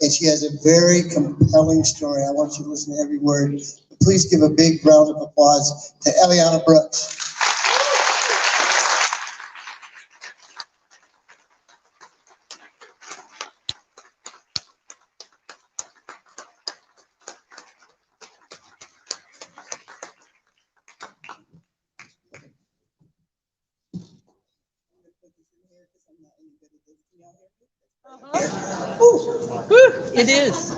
and she has a very compelling story. I want you to listen to every word. Please give a big round of applause to Eliana Brooks. It is.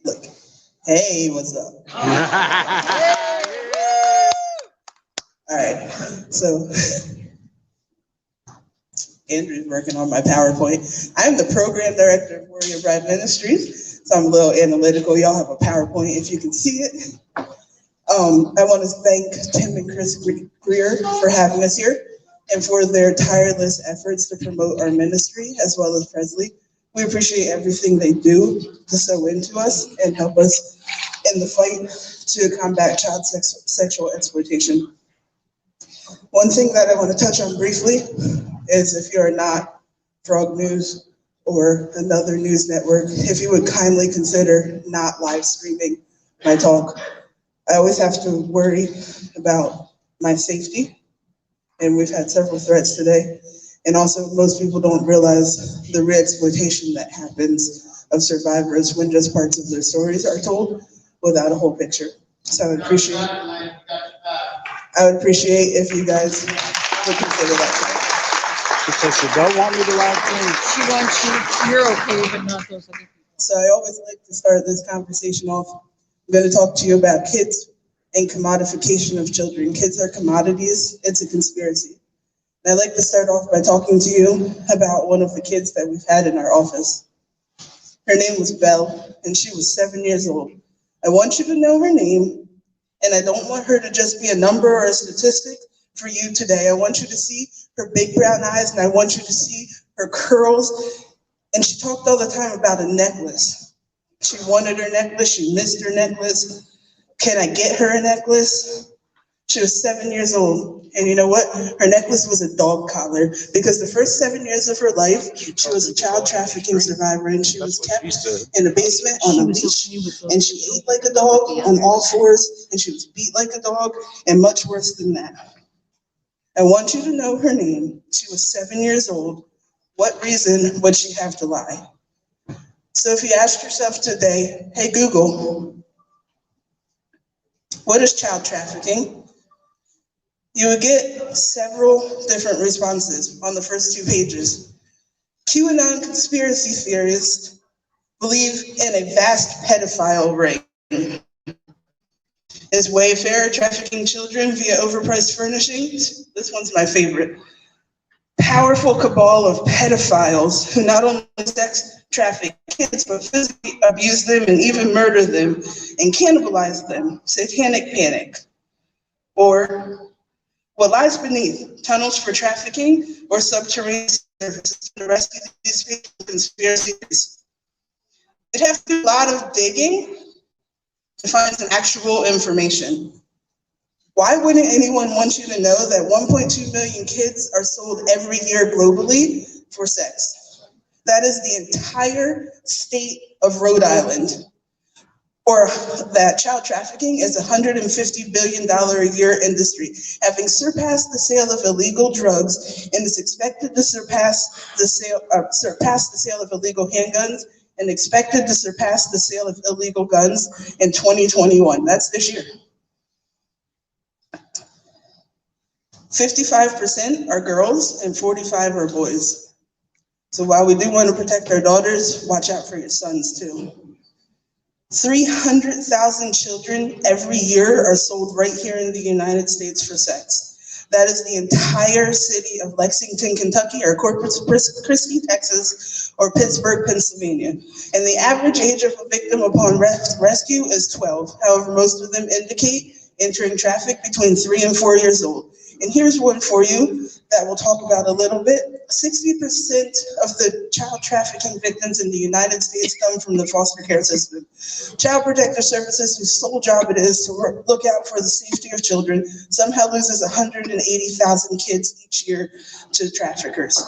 Look, hey, what's up? All right, so Andrew's working on my PowerPoint. I'm the program director of Warrior Bride Ministries, so I'm a little analytical. Y'all have a PowerPoint if you can see it. I want to thank Tim and Chris Greer for having us here and for their tireless efforts to promote our ministry, as well as Presley. We appreciate everything they do to sow into us and help us in the fight to combat child sexual exploitation. One thing that I want to touch on briefly is, if you're not Frog News or another news network, if you would kindly consider not live streaming my talk. I always have to worry about my safety, and we've had several threats today. And also, most people don't realize the re-exploitation that happens of survivors when just parts of their stories are told without a whole picture. So I would appreciate if you guys would consider that. Because she don't want me to live stream. She wants you, you're okay, but not those other people. So I always like to start this conversation off. I'm going to talk to you about kids and commodification of children. Kids are commodities. It's a conspiracy. And I'd like to start off by talking to you about one of the kids that we've had in our office. Her name was Belle, and she was 7 years old. I want you to know her name, and I don't want her to just be a number or a statistic for you today. I want you to see her big brown eyes, and I want you to see her curls. And she talked all the time about a necklace. She wanted her necklace, she missed her necklace. Can I get her a necklace? She was 7 years old, and you know what? Her necklace was a dog collar, because the first 7 years of her life, she was a child trafficking survivor, and she was kept in a basement on a leash, and she ate like a dog on all fours, and she was beat like a dog, and much worse than that. I want you to know her name. She was 7 years old. What reason would she have to lie? So if you asked yourself today, hey Google, what is child trafficking? You would get several different responses on the first 2 pages. QAnon conspiracy theorists believe in a vast pedophile ring. Is Wayfair trafficking children via overpriced furnishings? This one's my favorite. Powerful cabal of pedophiles who not only sex traffic kids, but physically abuse them and even murder them and cannibalize them. Satanic panic. Or what lies beneath, tunnels for trafficking or subterranean services to rescue these people from conspiracy theories. You'd have to do a lot of digging to find some actual information. Why wouldn't anyone want you to know that 1.2 million kids are sold every year globally for sex? That is the entire state of Rhode Island. Or that child trafficking is a $150 billion a year industry, having surpassed the sale of illegal drugs, and is expected to surpass the sale of illegal handguns, and expected to surpass the sale of illegal guns in 2021. That's this year. 55% are girls and 45% are boys. So while we do want to protect our daughters, watch out for your sons too. 300,000 children every year are sold right here in the United States for sex. That is the entire city of Lexington, Kentucky, or Corpus Christi, Texas, or Pittsburgh, Pennsylvania. And the average age of a victim upon rescue is 12. However, most of them indicate entering traffic between 3 and 4 years old. And here's one for you that we'll talk about a little bit. 60% of the child trafficking victims in the United States come from the foster care system. Child Protective Services, whose sole job it is to look out for the safety of children, somehow loses 180,000 kids each year to traffickers.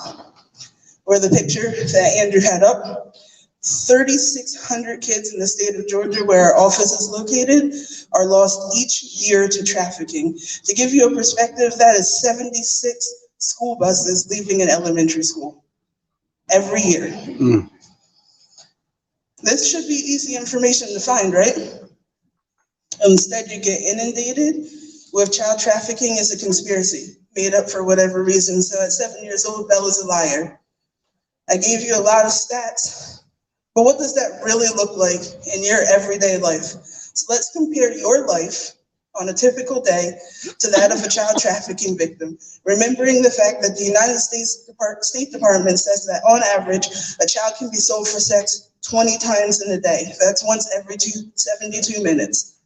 Or the picture that Andrew had up, 3,600 kids in the state of Georgia, where our office is located, are lost each year to trafficking. To give you a perspective, that is 76 school buses leaving an elementary school every year. This should be easy information to find, right? Instead, you get inundated with child trafficking is a conspiracy made up for whatever reason. So at 7 years old, Bella's a liar. I gave you a lot of stats, but what does that really look like in your everyday life? So let's compare your life on a typical day to that of a child trafficking victim, remembering the fact that the United States State Department says that on average, a child can be sold for sex 20 times in a day. That's once every 72 minutes.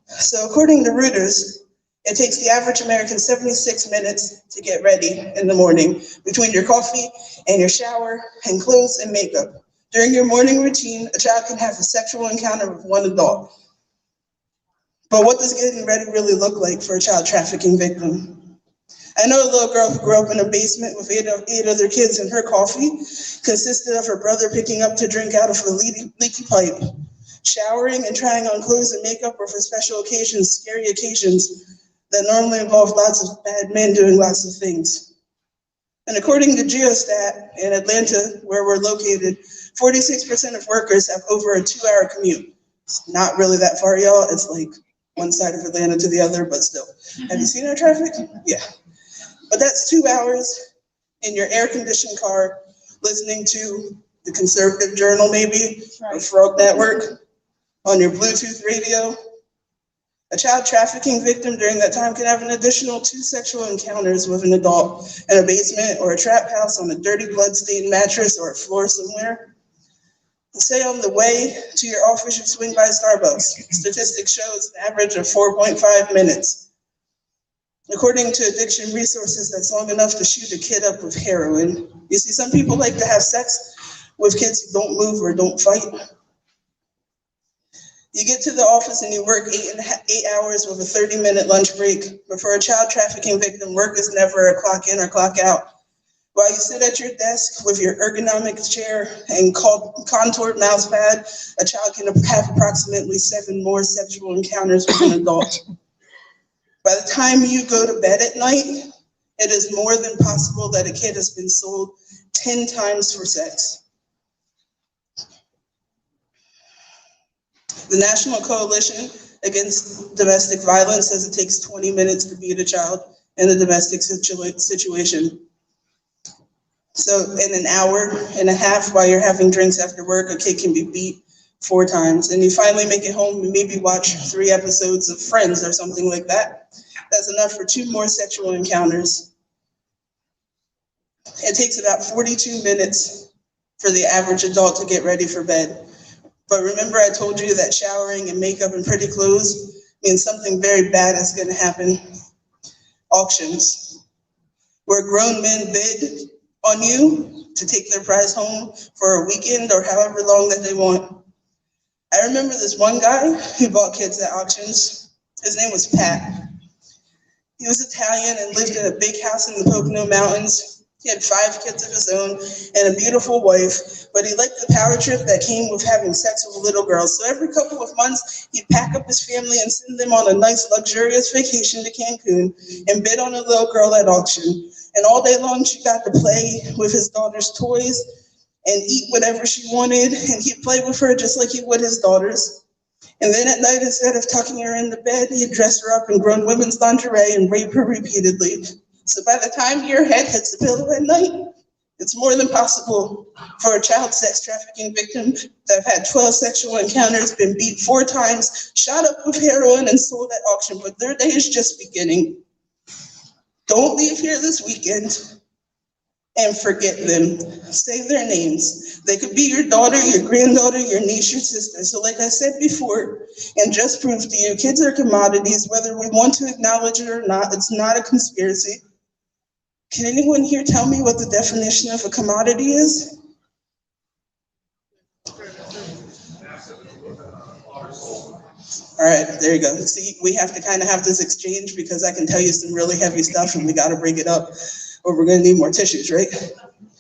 So according to Reuters, it takes the average American 76 minutes to get ready in the morning between your coffee and your shower and clothes and makeup. During your morning routine, a child can have a sexual encounter with one adult. But what does getting ready really look like for a child trafficking victim? I know a little girl who grew up in a basement with eight other kids, and her coffee consisted of her brother picking up to drink out of a leaky pipe. Showering and trying on clothes and makeup were for special occasions, scary occasions that normally involve lots of bad men doing lots of things. And according to Geostat in Atlanta, where we're located, 46% of workers have over a 2-hour commute. It's not really that far, y'all. It's like one side of Atlanta to the other, but still. Have you seen our traffic? Yeah. But that's 2 hours in your air-conditioned car, listening to the Conservative Journal maybe, or Frog Network, on your Bluetooth radio. A child trafficking victim during that time can have an additional 2 sexual encounters with an adult in a basement or a trap house, on a dirty blood-stained mattress or a floor somewhere. Say on the way to your office, you swing by Starbucks. Statistics shows an average of 4.5 minutes. According to Addiction Resources, that's long enough to shoot a kid up with heroin. You see, some people like to have sex with kids who don't move or don't fight. You get to the office and you work 8 hours with a 30-minute lunch break. But for a child trafficking victim, work is never a clock in or clock out. While you sit at your desk with your ergonomic chair and contoured mouse pad, a child can have approximately 7 more sexual encounters with an adult. By the time you go to bed at night, it is more than possible that a kid has been sold 10 times for sex. The National Coalition Against Domestic Violence says it takes 20 minutes to beat a child in a domestic situation. So in an hour and a half while you're having drinks after work, a kid can be beat 4 times. And you finally make it home and maybe watch 3 episodes of Friends or something like that. That's enough for 2 more sexual encounters. It takes about 42 minutes for the average adult to get ready for bed. But remember, I told you that showering and makeup and pretty clothes means something very bad is going to happen. Auctions, where grown men bid on you to take their prize home for a weekend or however long that they want. I remember this one guy who bought kids at auctions. His name was Pat. He was Italian and lived in a big house in the Pocono Mountains. He had 5 kids of his own and a beautiful wife, but he liked the power trip that came with having sex with little girls. So every couple of months, he'd pack up his family and send them on a nice, luxurious vacation to Cancun and bid on a little girl at auction. And all day long, she got to play with his daughter's toys and eat whatever she wanted, and he'd play with her just like he would his daughters. And then at night, instead of tucking her into bed, he'd dress her up in grown women's lingerie and rape her repeatedly. So by the time your head hits the pillow at night, it's more than possible for a child sex trafficking victim to have had 12 sexual encounters, been beat 4 times, shot up with heroin, and sold at auction. But their day is just beginning. Don't leave here this weekend and forget them. Say their names. They could be your daughter, your granddaughter, your niece, your sister. So like I said before, and just proved to you, kids are commodities, whether we want to acknowledge it or not. It's not a conspiracy. Can anyone here tell me what the definition of a commodity is? All right, there you go. See, we have to kind of have this exchange because I can tell you some really heavy stuff and we got to break it up or we're going to need more tissues, right?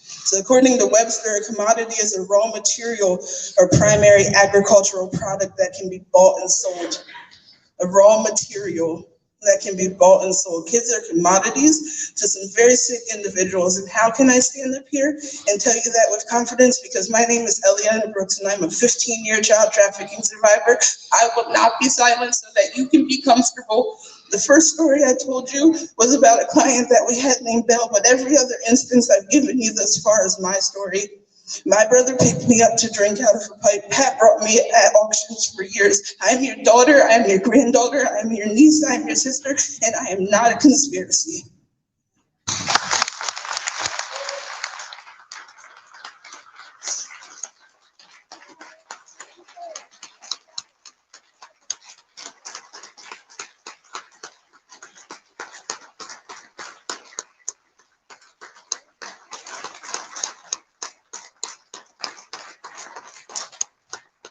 So according to Webster, a commodity is a raw material or primary agricultural product that can be bought and sold. A raw material that can be bought and sold. Kids are commodities to some very sick individuals. And how can I stand up here and tell you that with confidence? Because my name is Eliana Brooks and I'm a 15-year child trafficking survivor. I will not be silent so that you can be comfortable. The first story I told you was about a client that we had named Belle, but every other instance I've given you thus far is my story. My brother picked me up to drink out of a pipe. Pat brought me at auctions for years. I'm your daughter, I'm your granddaughter, I'm your niece, I'm your sister, and I am not a conspiracy.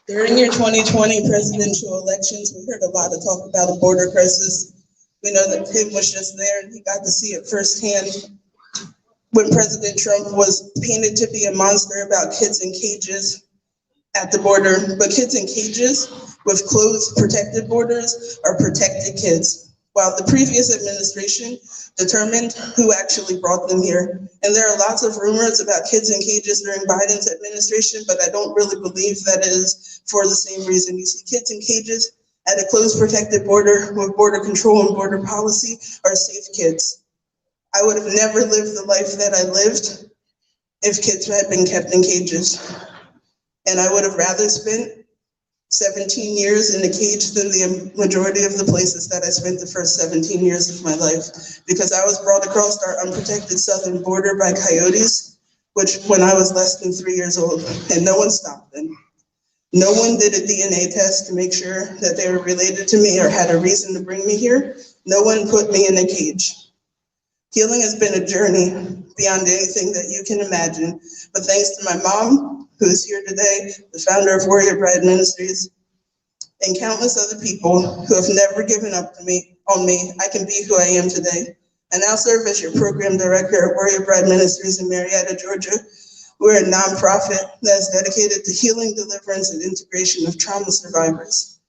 During your 2020 presidential elections, we heard a lot of talk about a border crisis. We know that Tim was just there and he got to see it firsthand when President Trump was painted to be a monster about kids in cages at the border. But kids in cages with closed, protected borders are protected kids, while the previous administration determined who actually brought them here. And there are lots of rumors about kids in cages during Biden's administration, but I don't really believe that is for the same reason. You see, kids in cages at a closed, protected border with border control and border policy are safe kids. I would have never lived the life that I lived if kids had been kept in cages. And I would have rather spent 17 years in a cage than the majority of the places that I spent the first 17 years of my life, because I was brought across our unprotected southern border by coyotes, which when I was less than 3 years old, and no one stopped them. No one did a DNA test to make sure that they were related to me or had a reason to bring me here. No one put me in a cage. Healing has been a journey beyond anything that you can imagine, but thanks to my mom, who is here today, the founder of Warrior Bride Ministries, and countless other people who have never given up on me, I can be who I am today. I now serve as your program director at Warrior Bride Ministries in Marietta, Georgia. We're a nonprofit that is dedicated to healing, deliverance, and integration of trauma survivors.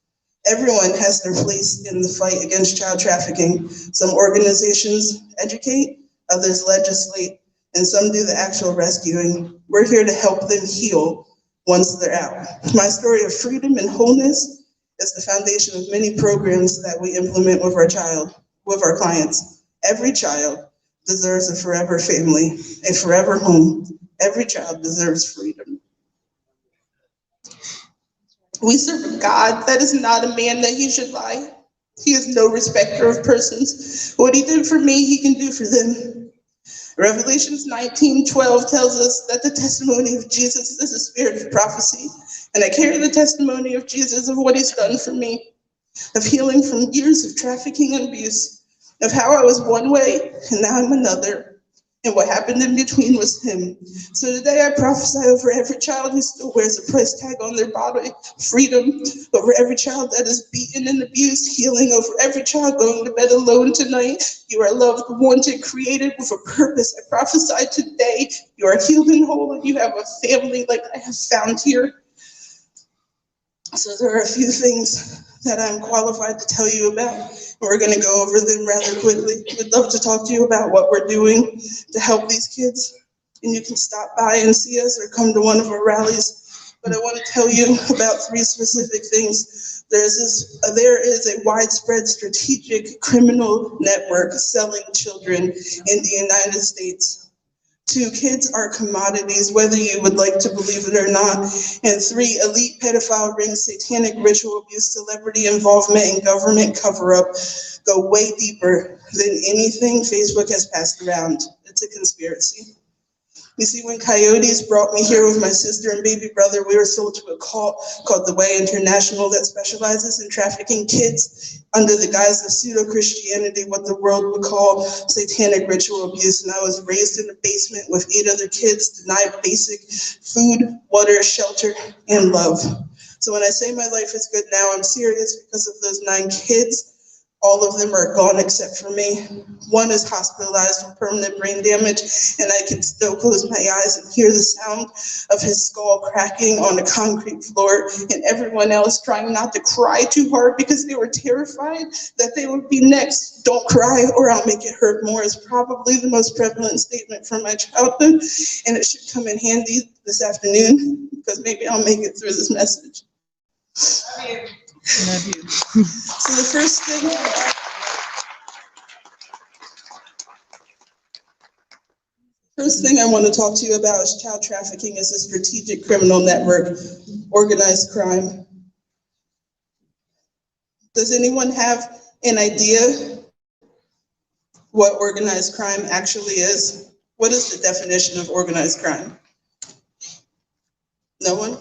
Everyone has their place in the fight against child trafficking. Some organizations educate, others legislate, and some do the actual rescuing. We're here to help them heal once they're out. My story of freedom and wholeness is the foundation of many programs that we implement with our clients. Every child deserves a forever family, a forever home. Every child deserves freedom. We serve a God that is not a man that he should lie. He is no respecter of persons. What he did for me, he can do for them. Revelations 19:12 tells us that the testimony of Jesus is a spirit of prophecy. And I carry the testimony of Jesus of what he's done for me, of healing from years of trafficking and abuse, of how I was one way and now I'm another. And what happened in between was him. So today I prophesy over every child who still wears a price tag on their body, freedom, over every child that is beaten and abused, healing, over every child going to bed alone tonight. You are loved, wanted, created with a purpose. I prophesy today you are healed and whole and you have a family like I have found here. So there are a few things that I'm qualified to tell you about. We're going to go over them rather quickly. We'd love to talk to you about what we're doing to help these kids. And you can stop by and see us or come to one of our rallies. But I want to tell you about 3 specific things. There is a widespread strategic criminal network selling children in the United States. 2, kids are commodities, whether you would like to believe it or not. And 3, elite pedophile rings, satanic ritual abuse, celebrity involvement, and government cover-up go way deeper than anything Facebook has passed around. It's a conspiracy. You see, when coyotes brought me here with my sister and baby brother, we were sold to a cult called The Way International that specializes in trafficking kids under the guise of pseudo-Christianity, what the world would call satanic ritual abuse. And I was raised in a basement with 8 other kids, denied basic food, water, shelter, and love. So when I say my life is good now, I'm serious because of those 9 kids. All of them are gone except for me. One is hospitalized with permanent brain damage, and I can still close my eyes and hear the sound of his skull cracking on the concrete floor, and everyone else trying not to cry too hard because they were terrified that they would be next. Don't cry or I'll make it hurt more is probably the most prevalent statement from my childhood, and it should come in handy this afternoon because maybe I'll make it through this message. Love you. So the first thing I want to talk to you about is child trafficking as a strategic criminal network, organized crime. Does anyone have an idea what organized crime actually is? What is the definition of organized crime? No one?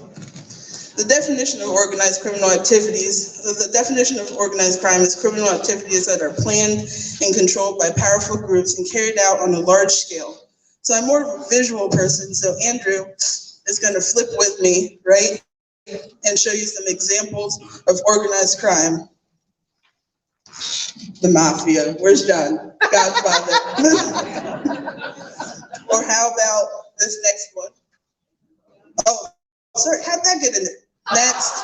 The definition of organized criminal activities, the definition of organized crime is criminal activities that are planned and controlled by powerful groups and carried out on a large scale. So I'm more of a visual person, so Andrew is going to flip with me, right, and show you some examples of organized crime. The mafia. Where's John? Godfather. Or how about this next one? Oh, sorry, how'd that get in there? Next.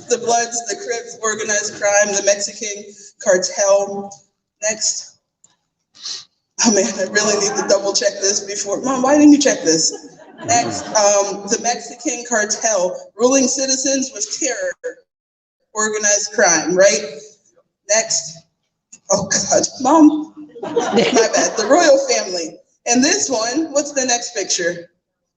The Bloods, the Crips, organized crime, the Mexican cartel. Next. Oh man, I really need to double check this before. Mom, why didn't you check this? Next, the Mexican cartel, ruling citizens with terror, organized crime, right? Next. Oh God, Mom, my bad, the royal family. And this one, what's the next picture?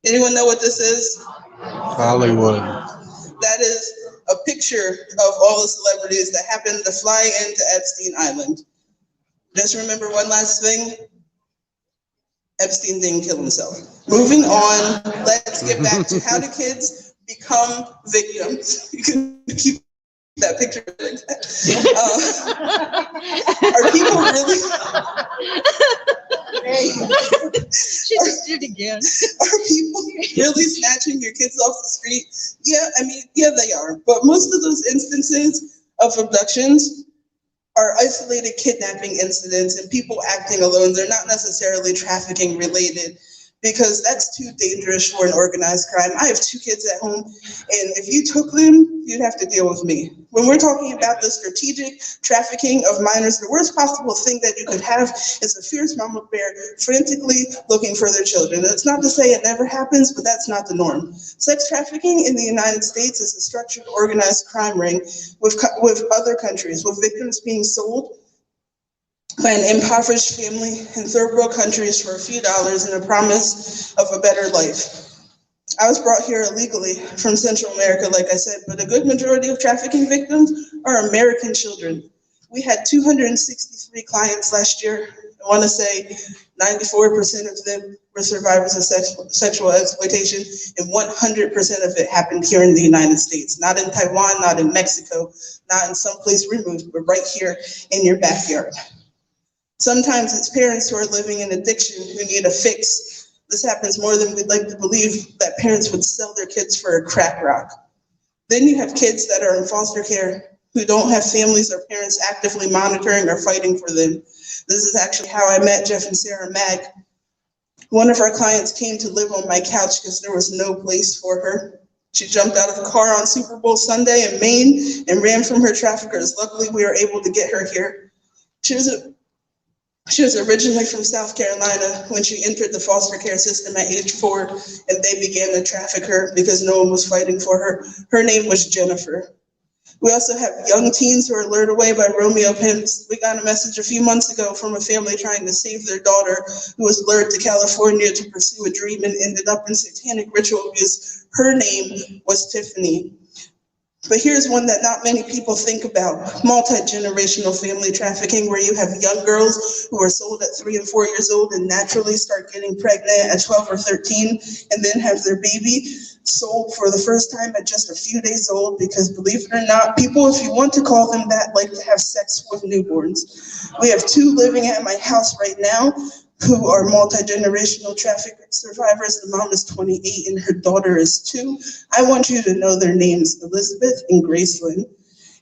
Anyone know what this is? Hollywood. That is a picture of all the celebrities that happened to fly into Epstein Island. Just remember one last thing. Epstein didn't kill himself. Moving on, let's get back to how do kids become victims. You can keep that picture like that. Are people really... She just did again. Are people really snatching your kids off the street? Yeah, I mean, yeah, they are. But most of those instances of abductions are isolated kidnapping incidents and people acting alone. They're not necessarily trafficking related because that's too dangerous for an organized crime. I have 2 kids at home, and if you took them, you'd have to deal with me. When we're talking about the strategic trafficking of minors, the worst possible thing that you could have is a fierce mama bear frantically looking for their children. That's not to say it never happens, but that's not the norm. Sex trafficking in the United States is a structured, organized crime ring with other countries, with victims being sold by an impoverished family in third world countries for a few dollars and a promise of a better life. I was brought here illegally from Central America, like I said, but a good majority of trafficking victims are American children. We had 263 clients last year. I want to say 94% of them were survivors of sexual exploitation, and 100% of it happened here in the United States, not in Taiwan, not in Mexico, not in some place removed, but right here in your backyard. Sometimes it's parents who are living in addiction who need a fix. This happens more than we'd like to believe, that parents would sell their kids for a crack rock. Then you have kids that are in foster care who don't have families or parents actively monitoring or fighting for them. This is actually how I met Jeff and Sarah Mag. One of our clients came to live on my couch because there was no place for her. She jumped out of a car on Super Bowl Sunday in Maine and ran from her traffickers. Luckily, we were able to get her here. She was originally from South Carolina when she entered the foster care system at age 4, and they began to traffic her because no one was fighting for her. Her name was Jennifer. We also have young teens who are lured away by Romeo pimps. We got a message a few months ago from a family trying to save their daughter who was lured to California to pursue a dream and ended up in satanic ritual abuse. Her name was Tiffany. But here's one that not many people think about: multi-generational family trafficking, where you have young girls who are sold at 3 and 4 years old and naturally start getting pregnant at 12 or 13, and then have their baby sold for the first time at just a few days old, because believe it or not, people, if you want to call them that, like to have sex with newborns. We have 2 living at my house right now who are multi-generational traffic survivors. The mom is 28 and her daughter is 2. I want you to know their names: Elizabeth and Gracelyn.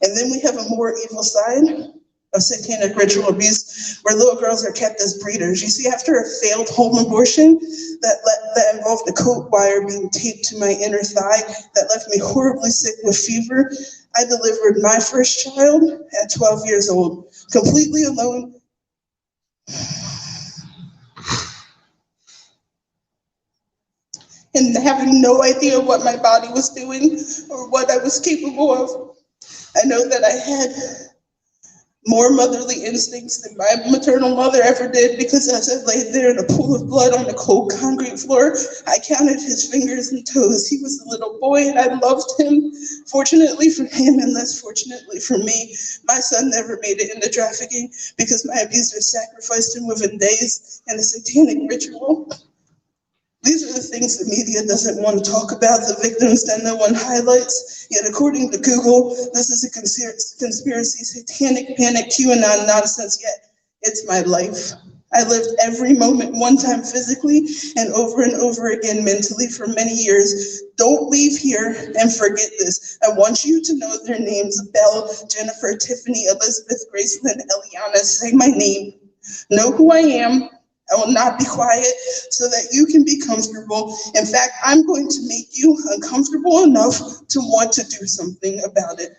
And then we have a more evil side of satanic ritual abuse, where little girls are kept as breeders. You see, after a failed home abortion that involved a coat wire being taped to my inner thigh that left me horribly sick with fever, I delivered my first child at 12 years old, completely alone. And having no idea what my body was doing or what I was capable of. I know that I had more motherly instincts than my maternal mother ever did, because as I laid there in a pool of blood on the cold concrete floor, I counted his fingers and toes. He was a little boy and I loved him. Fortunately for him and less fortunately for me, my son never made it into trafficking because my abuser sacrificed him within days in a satanic ritual. These are the things the media doesn't want to talk about, the victims that no one highlights. Yet according to Google, this is a conspiracy, satanic panic, QAnon nonsense, yet it's my life. I lived every moment, one time physically and over again mentally for many years. Don't leave here and forget this. I want you to know their names: Belle, Jennifer, Tiffany, Elizabeth, Gracelyn, Eliana. Say my name. Know who I am. I will not be quiet so that you can be comfortable. In fact, I'm going to make you uncomfortable enough to want to do something about it.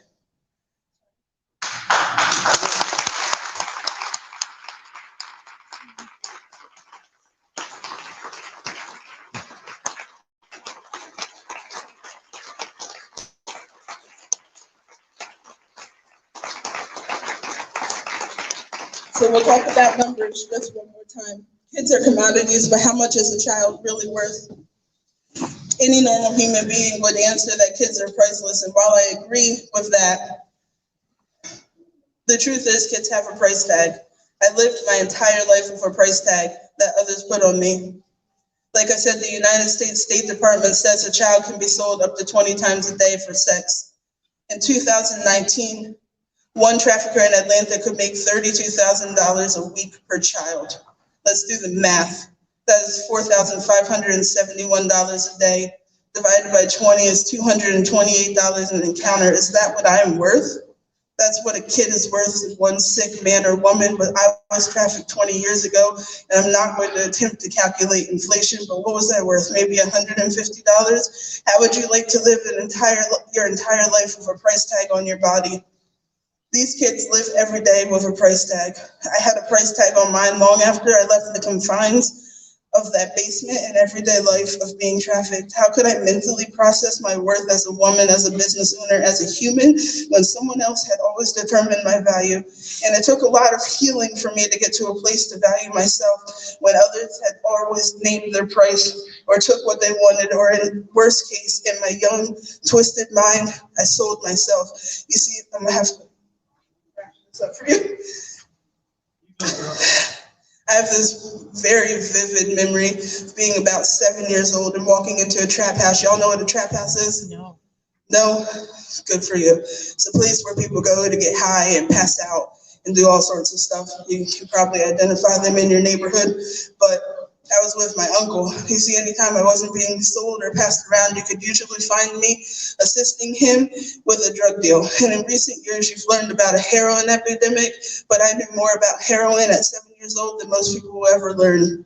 So we'll talk about numbers just one more time. Kids are commodities, but how much is a child really worth? Any normal human being would answer that kids are priceless, and while I agree with that, the truth is kids have a price tag. I lived my entire life with a price tag that others put on me. Like I said, the United States State Department says a child can be sold up to 20 times a day for sex. In 2019, one trafficker in Atlanta could make $32,000 a week per child. Let's do the math. That is $4,571 a day. Divided by 20 is $228 an encounter. Is that what I am worth? That's what a kid is worth, one sick man or woman. But I was trafficked 20 years ago, and I'm not going to attempt to calculate inflation, but what was that worth? Maybe $150? How would you like to live your entire life with a price tag on your body? These kids live every day with a price tag. I had a price tag on mine long after I left the confines of that basement and everyday life of being trafficked. How could I mentally process my worth as a woman, as a business owner, as a human, when someone else had always determined my value? And it took a lot of healing for me to get to a place to value myself when others had always named their price or took what they wanted, or in worst case, in my young, twisted mind, I sold myself. You see, I'm gonna have to wrap this up for you. I have this very vivid memory of being about 7 years old and walking into a trap house. Y'all know what a trap house is? No. No? Good for you. It's a place where people go to get high and pass out and do all sorts of stuff. You can probably identify them in your neighborhood, but I was with my uncle. You see, anytime I wasn't being sold or passed around, you could usually find me assisting him with a drug deal. And in recent years, you've learned about a heroin epidemic, but I knew more about heroin at 7 years old than most people will ever learn.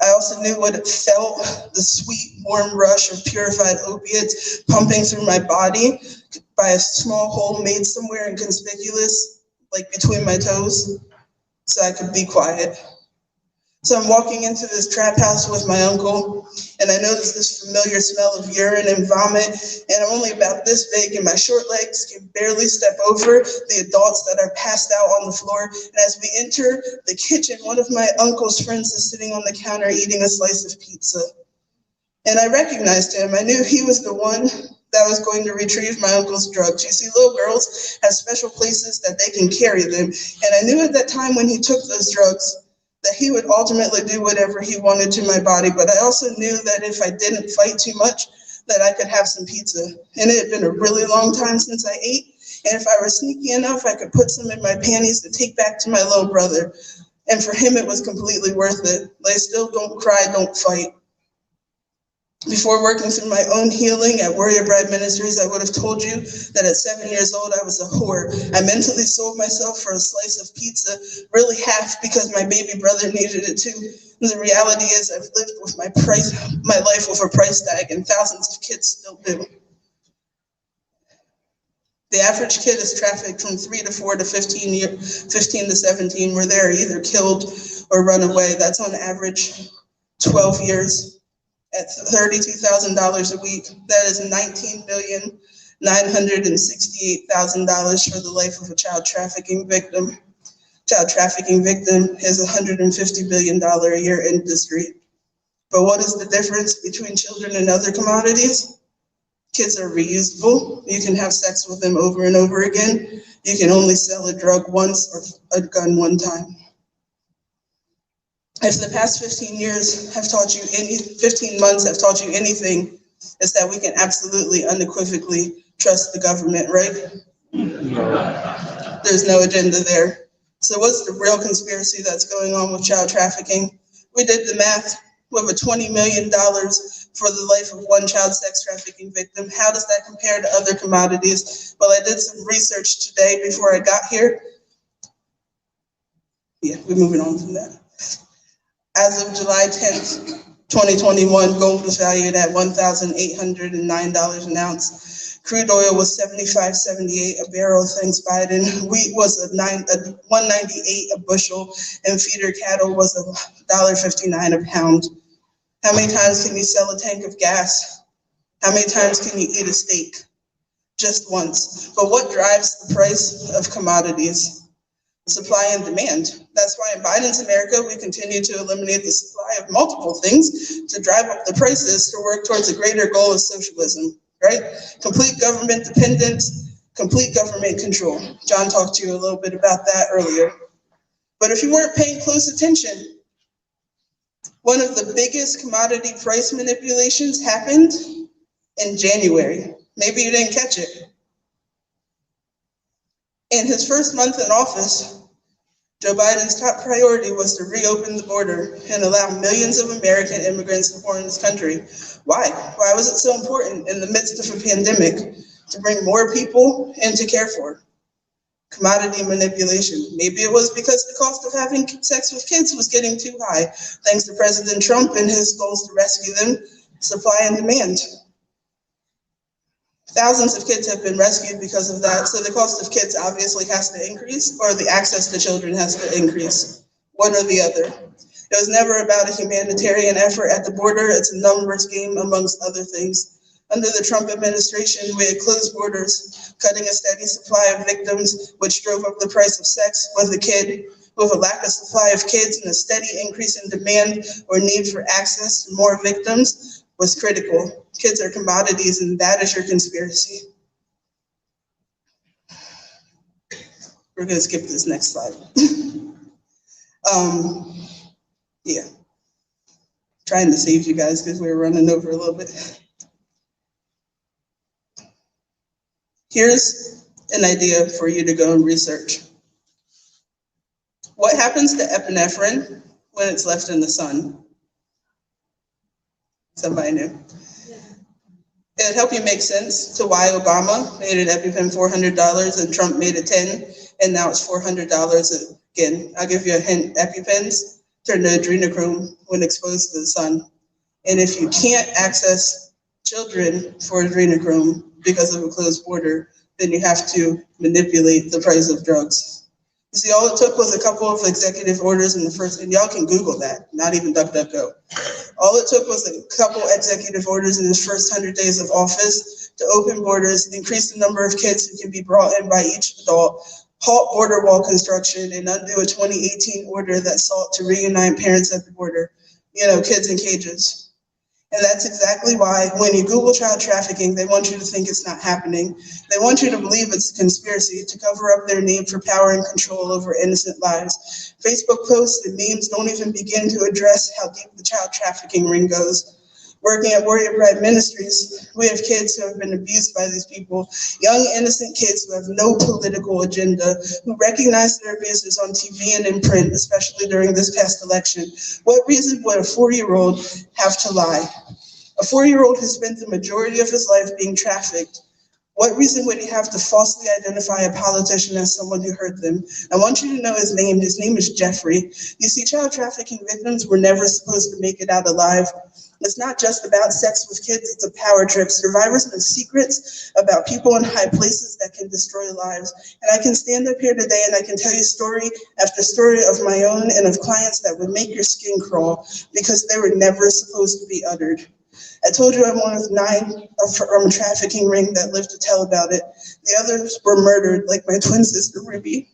I also knew what it felt, the sweet, warm rush of purified opiates pumping through my body by a small hole made somewhere inconspicuous, like between my toes, so I could be quiet. So I'm walking into this trap house with my uncle, and I notice this familiar smell of urine and vomit, and I'm only about this big, and my short legs can barely step over the adults that are passed out on the floor. And as we enter the kitchen, one of my uncle's friends is sitting on the counter eating a slice of pizza. And I recognized him. I knew he was the one that was going to retrieve my uncle's drugs. You see, little girls have special places that they can carry them. And I knew at that time when he took those drugs that he would ultimately do whatever he wanted to my body. But I also knew that if I didn't fight too much, that I could have some pizza. And it had been a really long time since I ate. And if I was sneaky enough, I could put some in my panties to take back to my little brother. And for him, it was completely worth it. Lay still, don't cry, don't fight. Before working through my own healing at Warrior Bride Ministries, I would have told you that at 7 years old, I was a whore. I mentally sold myself for a slice of pizza, really half because my baby brother needed it too. And the reality is I've lived with my life with a price tag, and thousands of kids still do. The average kid is trafficked from 3 to 4 to 15 to 17, where they're either killed or run away. That's on average 12 years. At $32,000 a week, that is $19,968,000 for the life of a child trafficking victim. Child trafficking victim is a $150 billion a year industry. But what is the difference between children and other commodities? Kids are reusable. You can have sex with them over and over again. You can only sell a drug once or a gun one time. If the past 15 months have taught you anything, it's that we can absolutely unequivocally trust the government, right? There's no agenda there. So what's the real conspiracy that's going on with child trafficking? We did the math with a $20 million for the life of one child sex trafficking victim. How does that compare to other commodities? Well, I did some research today before I got here. Yeah, we're moving on from that. As of July 10th, 2021, gold was valued at $1,809 an ounce. Crude oil was $75.78 a barrel, thanks Biden. Wheat was $1.98 a bushel, and feeder cattle was $1.59 a pound. How many times can you sell a tank of gas? How many times can you eat a steak? Just once. But what drives the price of commodities? Supply and demand. That's why in Biden's America, we continue to eliminate the supply of multiple things to drive up the prices to work towards a greater goal of socialism, right? Complete government dependence, complete government control. John talked to you a little bit about that earlier. But if you weren't paying close attention, one of the biggest commodity price manipulations happened in January. Maybe you didn't catch it. In his first month in office, Joe Biden's top priority was to reopen the border and allow millions of American immigrants to pour in this country. Why? Why was it so important in the midst of a pandemic to bring more people in to care for? Commodity manipulation. Maybe it was because the cost of having sex with kids was getting too high, thanks to President Trump and his goals to rescue them. Supply and demand. Thousands of kids have been rescued because of that, so the cost of kids obviously has to increase, or the access to children has to increase, one or the other. It was never about a humanitarian effort at the border. It's a numbers game amongst other things. Under the Trump administration, we had closed borders, cutting a steady supply of victims, which drove up the price of sex with a kid. With a lack of supply of kids and a steady increase in demand or need for access to more victims was critical. Kids are commodities, and that is your conspiracy. We're gonna skip this next slide. Yeah, trying to save you guys because we're running over a little bit. Here's an idea for you to go and research. What happens to epinephrine when it's left in the sun? Somebody knew. It would help you make sense to why Obama made an EpiPen $400 and Trump made it $10, and now it's $400 again. I'll give you a hint. EpiPens turn to adrenochrome when exposed to the sun. And if you can't access children for adrenochrome because of a closed border, then you have to manipulate the price of drugs. You see, all it took was a couple of executive orders in the first, and y'all can Google that, not even DuckDuckGo. All it took was a couple executive orders in his first 100 days of office to open borders, increase the number of kids who can be brought in by each adult, halt border wall construction, and undo a 2018 order that sought to reunite parents at the border, kids in cages. And that's exactly why when you Google child trafficking, they want you to think it's not happening. They want you to believe it's a conspiracy to cover up their need for power and control over innocent lives. Facebook posts and memes don't even begin to address how deep the child trafficking ring goes. Working at Warrior Bride Ministries, we have kids who have been abused by these people, young innocent kids who have no political agenda, who recognize their abusers on TV and in print, especially during this past election. What reason would a 4-year-old have to lie? A 4-year-old who spent the majority of his life being trafficked. What reason would he have to falsely identify a politician as someone who hurt them? I want you to know his name. His name is Jeffrey. You see, child trafficking victims were never supposed to make it out alive. It's not just about sex with kids, it's a power trip. Survivors know secrets about people in high places that can destroy lives. And I can stand up here today and I can tell you story after story of my own and of clients that would make your skin crawl because they were never supposed to be uttered. I told you I'm one of 9 from a trafficking ring that lived to tell about it. The others were murdered, like my twin sister Ruby.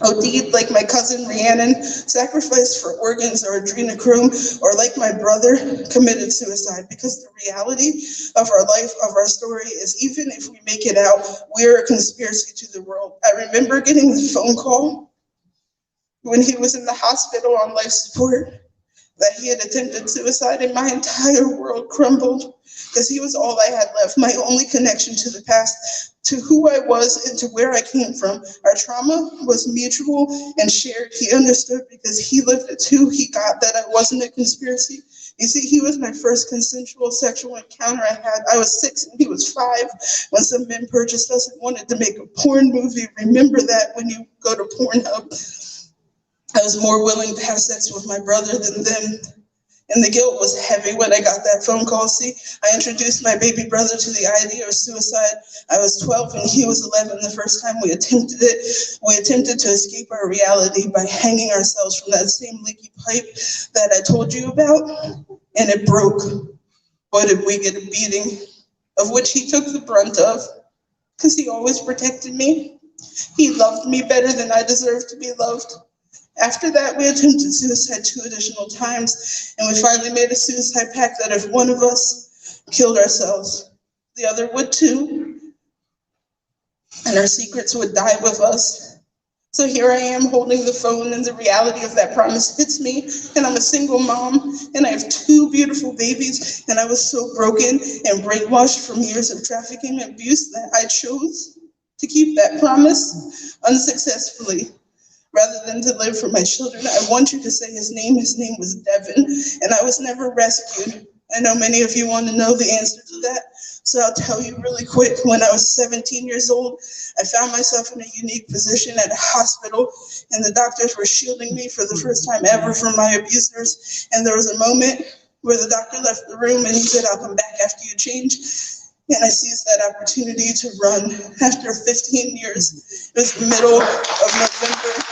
OD'd like my cousin Rhiannon, sacrificed for organs or adrenochrome, or like my brother, committed suicide, because the reality of our life, of our story, is even if we make it out, we're a conspiracy to the world. I remember getting the phone call when he was in the hospital on life support that he had attempted suicide, and my entire world crumbled because he was all I had left, my only connection to the past, to who I was and to where I came from. Our trauma was mutual and shared. He understood because he lived it too. He got that I wasn't a conspiracy. You see, he was my first consensual sexual encounter I had. I was 6 and he was 5 when some men purchased us and wanted to make a porn movie. Remember that when you go to Pornhub. I was more willing to have sex with my brother than them. And the guilt was heavy when I got that phone call. See, I introduced my baby brother to the idea of suicide. I was 12 and he was 11 the first time we attempted it. We attempted to escape our reality by hanging ourselves from that same leaky pipe that I told you about, and it broke. Boy, did we get a beating, of which he took the brunt of, because he always protected me. He loved me better than I deserved to be loved. After that, we attempted suicide 2 additional times, and we finally made a suicide pact that if one of us killed ourselves, the other would too, and our secrets would die with us. So here I am holding the phone, and the reality of that promise hits me, and I'm a single mom, and I have 2 beautiful babies, and I was so broken and brainwashed from years of trafficking and abuse that I chose to keep that promise unsuccessfully. Rather than to live for my children, I want you to say his name. His name was Devin, and I was never rescued. I know many of you want to know the answer to that, so I'll tell you really quick. When I was 17 years old, I found myself in a unique position at a hospital, and the doctors were shielding me for the first time ever from my abusers, and there was a moment where the doctor left the room, and he said, "I'll come back after you change." And I seized that opportunity to run after 15 years. It was the middle of November.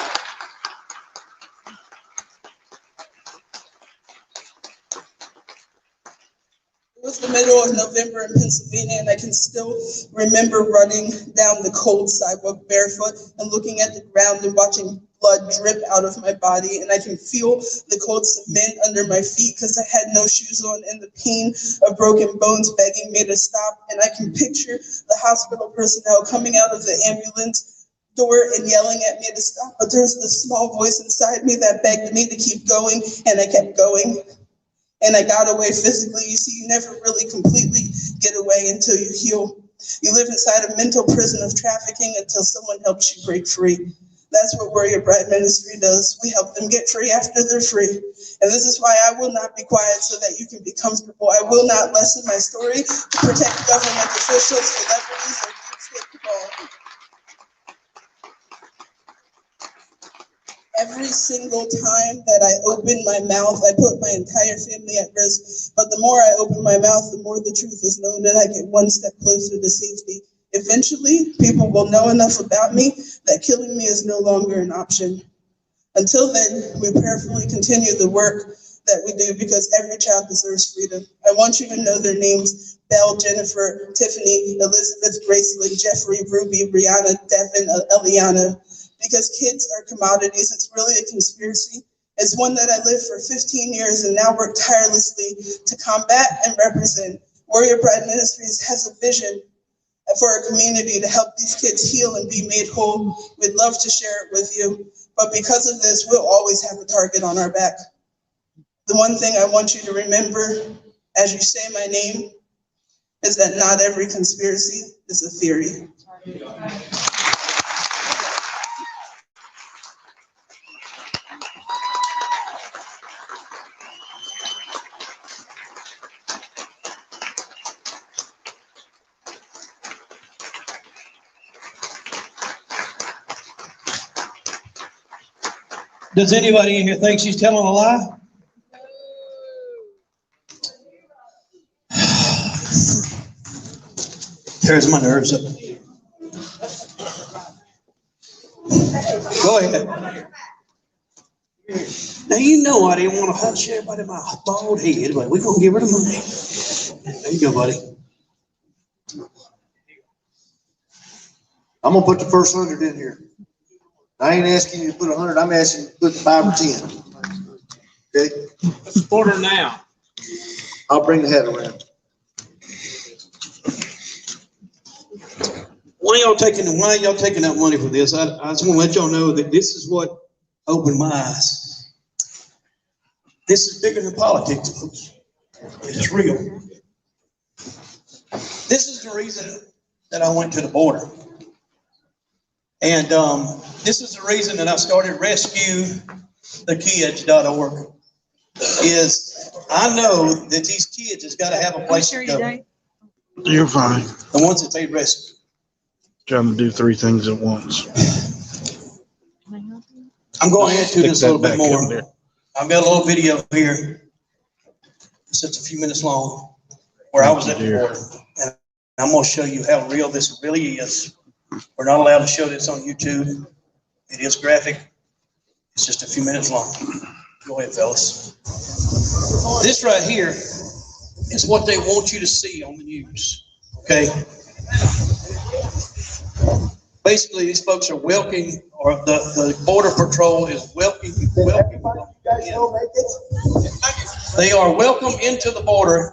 It was the middle of November in Pennsylvania, and I can still remember running down the cold sidewalk barefoot and looking at the ground and watching blood drip out of my body, and I can feel the cold cement under my feet because I had no shoes on, and the pain of broken bones begging me to stop. And I can picture the hospital personnel coming out of the ambulance door and yelling at me to stop, but there's this small voice inside me that begged me to keep going, and I kept going. And I got away physically. You see, you never really completely get away until you heal. You live inside a mental prison of trafficking until someone helps you break free. That's what Warrior Bride Ministry does. We help them get free after they're free. And this is why I will not be quiet so that you can be comfortable. I will not lessen my story to protect government officials, celebrities, or deep state cabal. Every single time that I open my mouth, I put my entire family at risk. But the more I open my mouth, the more the truth is known, and I get one step closer to safety. Eventually, people will know enough about me that killing me is no longer an option. Until then, we prayerfully continue the work that we do because every child deserves freedom. I want you to know their names: Belle, Jennifer, Tiffany, Elizabeth, Gracelyn, Jeffrey, Ruby, Brianna, Devin, Eliana. Because kids are commodities, it's really a conspiracy. is one that I lived for 15 years and now work tirelessly to combat and represent. Warrior Bride Ministries has a vision for a community to help these kids heal and be made whole. We'd love to share it with you, but because of this, we'll always have a target on our back. The one thing I want you to remember as you say my name is that not every conspiracy is a theory. Does anybody in here think she's telling a lie? Tears my nerves up. Go ahead. Now, you know I didn't want to hush everybody my bald head, but we're going to give her the money. There you go, buddy. I'm gonna put the first 100 in here. I ain't asking you to put 100, I'm asking you to put 5 or 10. Okay? Support her now. I'll bring the head around. Why y'all taking that money for this? I just want to let y'all know that this is what opened my eyes. This is bigger than politics, folks. It's real. This is the reason that I went to the border. And this is the reason that I started RescueTheKids.org. Is I know that these kids has got to have a place to go. You're fine. The ones that they rescue. Trying to do 3 things at once. I'm going to add to this a little bit Stick that back more. in there. I've got a little video here. It's just a few minutes long where I was at the border. And I'm going to show you how real this really is. We're not allowed to show this on YouTube. It is graphic. It's just a few minutes long. Go ahead, fellas. This right here is what they want you to see on the news. Okay? Basically, these folks are welcoming, or the Border Patrol is welcoming. They are welcome into the border